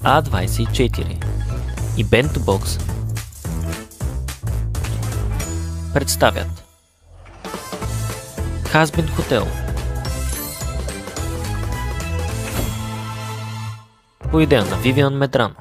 А24 и BentoBox представят Хазбин хотел по идея на Вивиан Медрано.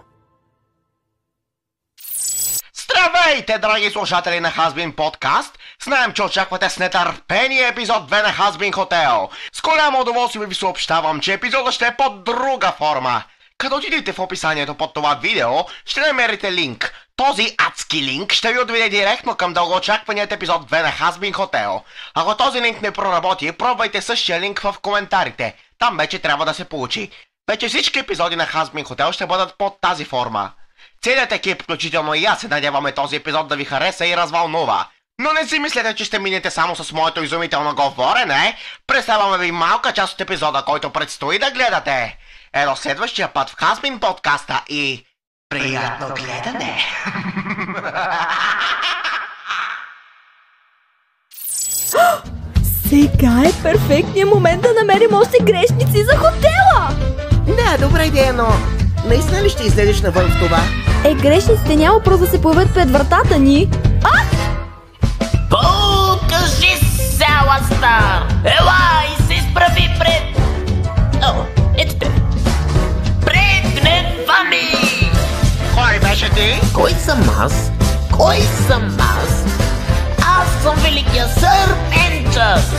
Здравейте, драги слушатели на Хазбин подкаст! Знаем, че очаквате с нетърпение епизод 2 на Хазбин хотел. С голямо удоволствие ви съобщавам, че епизодът ще е под друга форма. Като отидете в описанието под това видео, ще намерите линк. Този адски линк ще ви отведе директно към дългоочакваният епизод 2 на Хазбин хотел. Ако този линк не проработи, пробвайте същия линк в коментарите. Там вече трябва да се получи. Вече всички епизоди на Хазбин хотел ще бъдат под тази форма. Целият екип, включително и аз, се надяваме този епизод да ви хареса и развълнува. Но не си мислете, че ще минете само с моето изумително говорене. Представяме ви малка част от епизода, който предстои да гледате. До следващия път в Хазбин подкаста и... приятно гледане! Сега е перфектният момент да намерим още грешници за хотела! Да, добра идея, но наистина ли ще излезеш навън в това? Грешниците няма просто да се появят пред вратата ни. Покажи се, Аластър! Ела и се изправи пред... О, ето те! Пред гнева ми! Кой беше ти? Кой съм аз? Кой съм аз? Аз съм великия сър Пенчъс!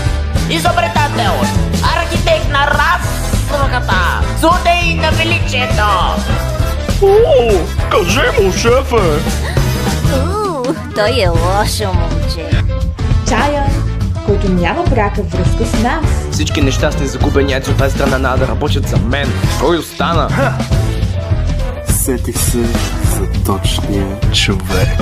Изобретател! Архитект на разрухата! Злодей на величието! Кажи му, шефе! Той е лошо момче. Чая, който няма пряка връзка с нас. Всички нещастни загубени от тази страна надо да работят за мен. Кой остана? Сетих се за точния човек.